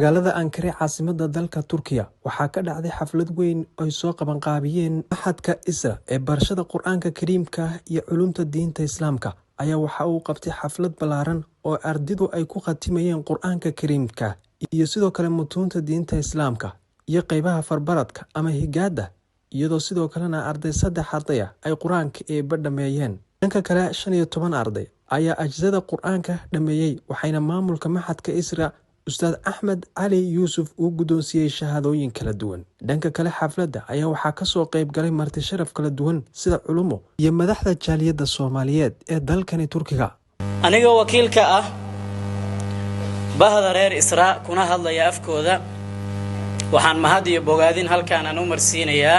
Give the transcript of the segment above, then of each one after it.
magaalada Ankara caasimadda dalka Turkiga waxaa ka dhacday xaflad weyn oo ay soo qaban qaabiyeen Maxadka Isra ee barashada Qur'aanka Kariimka iyo culumta diinta Islaamka ayaa waxa uu qabtay xaflad ballaaran oo ardaydu ay ku khatimayeen Qur'aanka Kariimka iyo sidoo kale mutuunta diinta Islaamka iyo qaybaha farbaradka ama higaada iyadoo sidoo kalena arday saddex arday ay Qur'aanka ee badhameeyeen dhanka kale 15 arday ayaa ajzada Qur'aanka dhameeyay waxayna maamulka Maxadka Isra Ustaad Axmed Cali Yuusuf uu guddoonsiiyay shahaadooyin kala duwan dhanka kale xafladda ayaa waxaa ka soo qayb galay marti sharaf kala duwan sida culumo iyo madaxda jaaliyadda Soomaaliyeed ee dalkani Turkiga aniga wakiilka ah bahda reer Isra kuna hadlaya afkooda waxaan mahad iyo bogaadin halkaan aan u marsiinayaa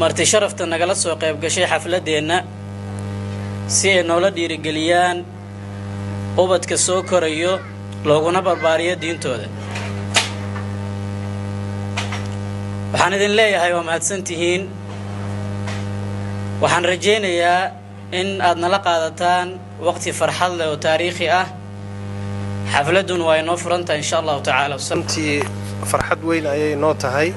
marti sharafta nagala soo qayb gashay xafladeenna si ay noola dhiirigeliyaan ubadka soo korayo looguna barbaariyo diintooda waxaan idin leeyahay waa mahadsantihiin waxaan rajaynayaa in aad nala qaadataan waqti farxad leh oo taariikhi ah xafladun waa inoo furantahay insha Allah ta'ala santii farxad weyn ayay noo tahay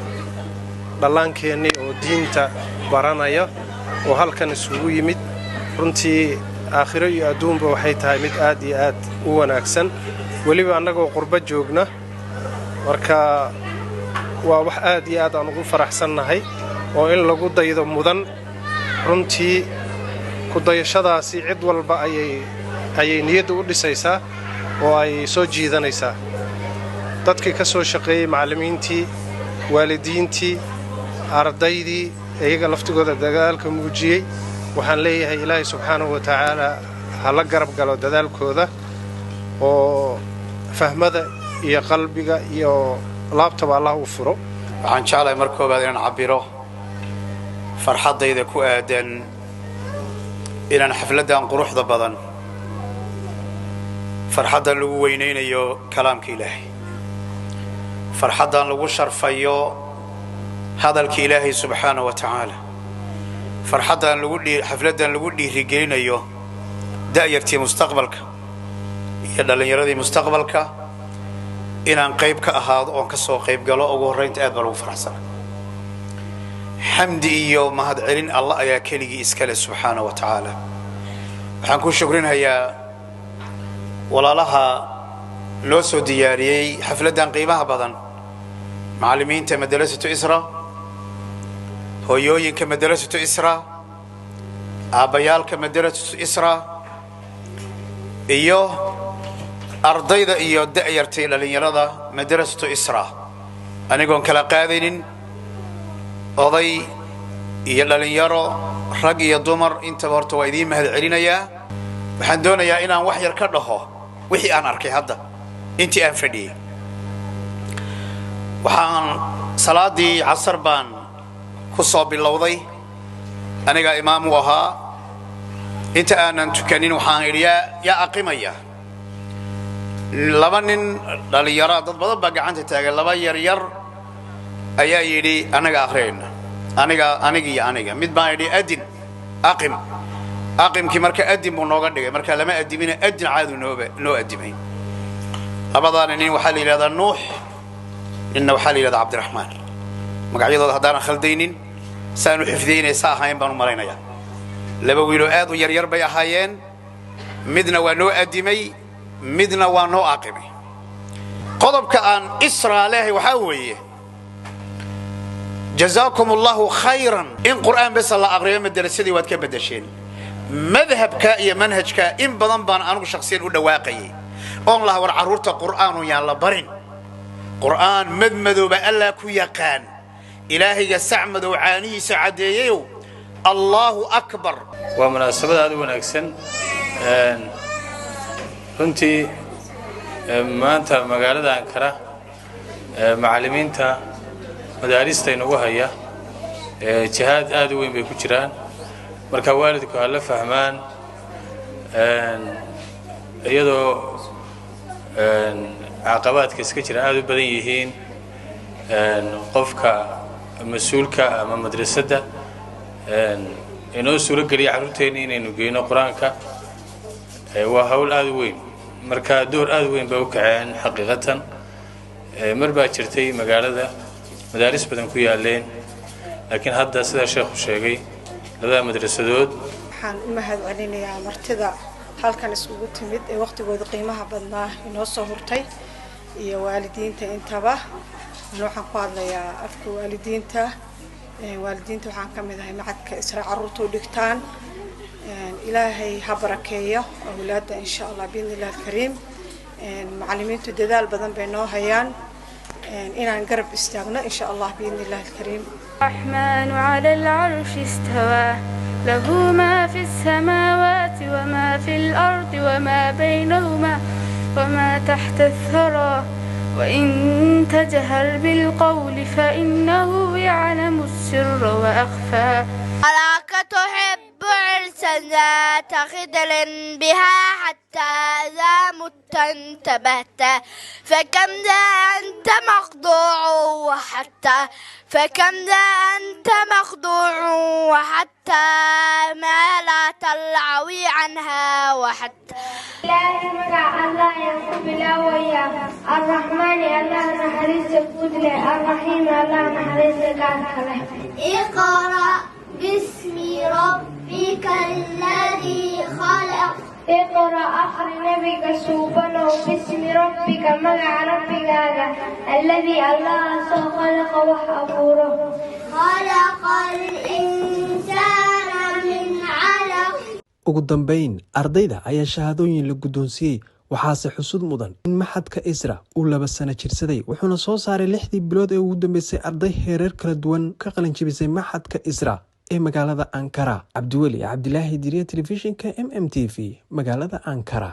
dhalaankeennii oo diinta baranaya oo halkan isugu yimid runtii aakhiro iyo adduunba waxay tahay mid aad iyo aad u wanaagsan waliba annagoo qurba joogna marka waa wax aad iyo aad aan ugu faraxsannahay oo in lagu daydo mudan runtii ku dayashadaasi cid walba ayay niyadda u dhisaysaa oo ay soo jiidanaysaa dadkii ka soo shaqeeyey macallimiintii waalidiintii ardaydii iyaga laftigooda dagaalka muujiyey waxaan leeyahay ilaahay subxaanahu wa tacaala ha la garab galo dadaalkooda oo fahmada iyo qalbiga iyo laabtaba Allah u furo waxaan jeclahay mar koobaad inaan cabiro farxadayda ku aadan inaan xafladan quruxda badan farxadan lagu weyneynayo kalaamka Ilaahay farxadan lagu sharfayo hadalka Ilaahay subxaanahu wa tacaala farxadan xafladan lagu dhiirigelinayo da'yartii mustaqbalka iyo dhalinyaradii mustaqbalka inaan qayb ka ahaado oo ka soo qayb galo ugu horeynta aad baan ugu faraxsanahay xamdi iyo mahad celin Allah ayaa keligii iska leh subxaanahu wa tacaala waxaan ku shukrinayaa walaalaha loo soo diyaariyay xafladan qiimaha badan macallimiinta madrasatu Isra hooyooyinka madrasatu Isra aabayaalka madrasatu Isra iyo ardayda iyo da'yartay dhalinyarada madrasatu Isra anigoon kala qaadaynin oday iyo dhalinyaro rag iyo dumar inta horta waa idin mahad celinayaa waxaan doonayaa inaan wax yar ka dhaho wixii aan arkay hadda intii aan fadhiyay waxaan salaadii casar baan ku soo bilowday aniga imaam u ahaa inta aanan tukanin waxaan idhi yaa aqimaya laba nin dhalinyaro dad badan baa gacanta taagay laba yar ayaa yidhi anaga akhriyayna aniga mid baan idhi adin aqimkii marka adin buu nooga dhigay marka lama adimina adin caadu noo adimay labadaan nin waxaa la yidhahdaa nuux inna waxaa la yidhahdaa cabdiraxmaan magacyadooda haddaanan khaldaynin saanu xifdiyeynaysa ahayn baan u malaynayaa laba wiiloo aad u yaryar bay ahaayeen midna waa noo adimay midna waa noo aqimay qodobka aan Isra leeyahay waxaa weeye جزاكم الله خيرا إن قرآن بس الله أقرأ مدرسة واد كبدشين مذهبك يا منهجك إن بضمبان أنا شخصيا ولا واقعي الله ورعروت قرآن يا الله برين قرآن مدمدو بألا كيقان إلهي يسعمد وعاني سعديو الله أكبر ومناسبة هذا ونكسن كنت ما أنت مقالة أنكرة معلمين تا مدارستا inuu haya jihaad aad u weyn bay ku jiraan marka waalidku la fahmaan iyadoo caqabadka iska jira aad u badan yihiin qofka mas'uulka ama madrasada inuu suuro galiyo carruurteena inaynu geeyno quraanka waa hawl aad u weyn marka door aad u weyn bay u kaceen xaqiiqatan mar baa jirtay magaalada madaaris badan ku yaaleen laakiin hadda sida sheekhu sheegay labada madrasadood waxaan u mahadcelinayaa martida halkan isugu timid ee waqtigooda qiimaha badnaa inoo soo hurtay iyo waalidiinta intaba waxaan ku hadlayaa afka waalidiinta waxaan ka mid ahay macadka Isra carruurtu dhigtaan ilaahay ha barakeeyo awlaadda insha Allah biidnillaahi alkariim macallimiintu dadaal badan bay noo hayaan inaan garab istaagno insha Allah biidnillaahi alkariim الرحمن على العرش استوى له ما في السماوات وما في الأرض وما بينهما وما تحت الثرى وإن تجهر بالقول فإنه يعلم السر وأخفى أراك تحب عرسا ذات خدر بها حتى إذا مت انتبهت فكم ذا أنت مخضوع وحتى ما لا تلعوي عنها وحتى إلهي مقع الله ينصب الأوية الرحمن الله نحريس الفضل الرحيم الله نحريس الكاكله اقرأ باسم ربك الذي خلق اقرأ أخر نبيك سوبنا باسم ربك مقع ربك الذي الله خلق وحبوره خلق الإنسان من علق. ugu dambeyn ardayda ayaa shahaadooyin la guddoonsiiyey waxaase xusud mudan in maxadka Isra uu 2 sano jirsaday wuxuuna soo saaray 6 bilood ee ugu dambeysay arday heerar kala duwan ka qalin jabisay maxadka Isra ee magaalada Ankara. Cabdiweli Cabdilaahi Diriye Telefishinka MMTV magaalada Ankara.